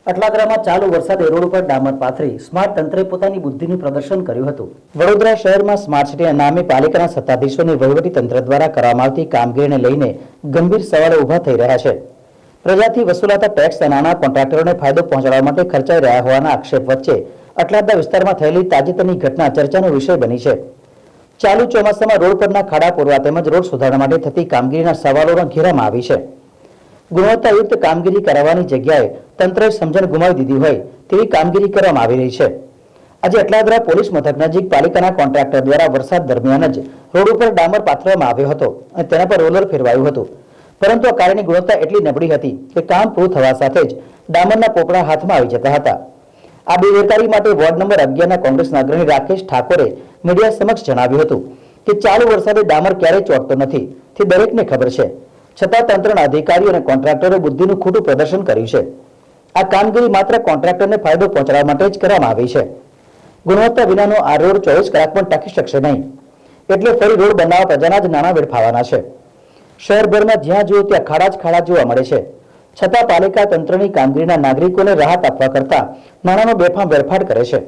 અટલાદરામાં ચાલુ વરસાદે રોડ ઉપર ડામર પાથરી સ્માર્ટ તંત્રે પોતાની બુદ્ધિનું પ્રદર્શન કર્યું હતું। વડોદરા શહેરમાં સ્માર્ટ સિટીના નામે પાલિકાના સત્તાધીશોની વહીવટી તંત્ર દ્વારા કરવામાં આવતી કામગીરીને લઈને ગંભીર સવાલો ઊભા થઈ રહ્યા છે। પ્રજાથી વસૂલાતા ટેક્સ નાના કોન્ટ્રાક્ટરોને ફાયદો પહોંચાડવા માટે ખર્ચાઈ રહ્યા હોવાના આક્ષેપ વચ્ચે અટલાદરા વિસ્તારમાં થયેલી તાજેતરની ઘટના ચર્ચાનો વિષય બની છે। ચાલુ ચોમાસામાં રોડ પરના ખાડા પૂરવા તેમજ રોડ સુધારણા માટે થતી કામગીરીના સવાલોના ઘેરામાં આવી છે। ગુણવત્તાયુક્ત કામગીરી કરાવવાની જગ્યાએ તંત્રએ સમજણ ગુમાવી દીધી હોય તેવી કામગીરી કરવામાં આવી રહી છે। આજે અટલાદરા પોલીસ મથક નજીક પાલિકાના કોન્ટ્રાક્ટર દ્વારા વરસાદ દરમિયાન જ રોડ ઉપર ડામર પાથરવામાં આવ્યો હતો અને તેના પર રોલર ફેરવાયું હતું, પરંતુ આ કાર્યની ગુણવત્તા એટલી નબળી હતી કે કામ પૂરું થવા સાથે જ ડામરના પોપડા હાથમાં આવી જતા હતા। આ બેદરકારી માટે વોર્ડ નંબર 11ના કોંગ્રેસના અગ્રણી રાકેશ ઠાકોરે મીડિયા સમક્ષ જણાવ્યું હતું કે ચાલુ વરસાદે ડામર ક્યારેય ચોંટતો નથી તે દરેકને ખબર છે, છતાં તંત્રના અધિકારીઓ અને કોન્ટ્રાક્ટરોએ બુદ્ધિનું ખોટું પ્રદર્શન કર્યું છે। આ કામગીરી માત્ર કોન્ટ્રાક્ટરને ફાયદો પહોંચાડવા માટે જ કરવામાં આવી છે। ગુણવત્તા વિનાનો આ રોડ 24 કલાક પણ ટકી શકશે નહીં, એટલે ફરી રોડ બનાવવા પ્રજાના જ નાણાં વેડફાવાના છે। શહેરભરમાં જ્યાં જુઓ ત્યાં ખાડા જ ખાડા જોવા મળે છે, છતાં પાલિકા તંત્રની કામગીરીના નાગરિકોને રાહત આપવા કરતા નાણાંનો બેફામ વેડફાટ કરે છે।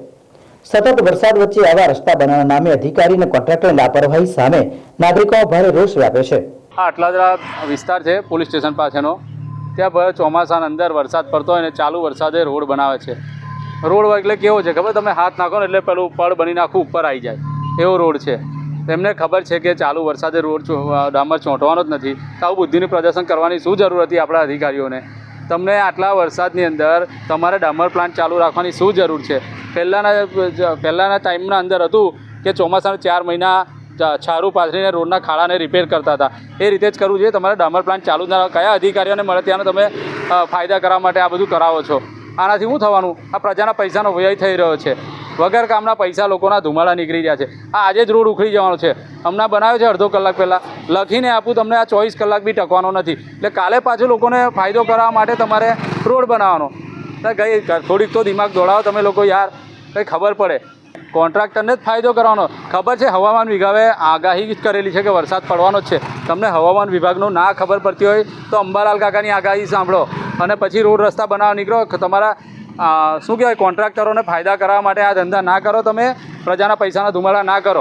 સતત વરસાદ વચ્ચે આવા રસ્તા બનાવવાના નામે અધિકારી અને કોન્ટ્રાક્ટરની લાપરવાહી સામે નાગરિકોમાં ભારે રોષ વ્યાપ્યો છે। આ અટલાદરા વિસ્તાર છે પોલીસ સ્ટેશન પાસેનો, ત્યાં ભર ચોમાસાના અંદર વરસાદ પડતો હોય અને ચાલુ વરસાદે રોડ બનાવે છે। રોડ એટલે કેવો છે ખબર, તમે હાથ નાખો ને એટલે પેલું પડ બની નાખું ઉપર આવી જાય એવો રોડ છે। તેમને ખબર છે કે ચાલુ વરસાદે રોડ ડામર ચોંટવાનો જ નથી, તો આવું બુદ્ધિનું પ્રદર્શન કરવાની શું જરૂર હતી આપણા અધિકારીઓને? તમને આટલા વરસાદની અંદર તમારે ડામર પ્લાન્ટ ચાલુ રાખવાની શું જરૂર છે? પહેલાંના ટાઈમના અંદર હતું કે ચોમાસાના 4 મહિના છારું પાથરીને રોડના ખાડાને રિપેર કરતા હતા, એ રીતે જ કરવું જોઈએ। તમારે ડામર પ્લાન્ટ ચાલુ ના કયા અધિકારીઓને મળે ત્યાંનો તમે ફાયદા કરવા માટે આ બધું કરાવો છો? આનાથી શું થવાનું? આ પ્રજાના પૈસાનો વ્યય થઈ રહ્યો છે, વગર કામના પૈસા લોકોના ધુમાડા નીકળી રહ્યા છે। આ આજે જ રોડ ઉખડી જવાનો છે, હમણાં બનાવ્યો છે અડધો કલાક પહેલાં, લખીને આપું તમને આ 24 કલાક બી ટકવાનો નથી, એટલે કાલે પાછું લોકોને ફાયદો કરાવવા માટે તમારે રોડ બનાવવાનો। થોડીક તો દિમાગ દોડાવો તમે લોકો યાર, કંઈ ખબર પડે। કોન્ટ્રાક્ટરને જ ફાયદો કરવાનો ખબર છે, હવામાન વિભાગે આગાહી જ કરેલી છે કે વરસાદ પડવાનો જ છે। તમને હવામાન વિભાગનું ના ખબર પડતી હોય તો અંબાલાલ કાકાની આગાહી સાંભળો અને પછી રોડ રસ્તા બનાવવા નીકળો। તમારા શું કહેવાય, કોન્ટ્રાક્ટરોને ફાયદા કરવા માટે આ ધંધા ના કરો, તમે પ્રજાના પૈસાના ધુમાડા ના કરો।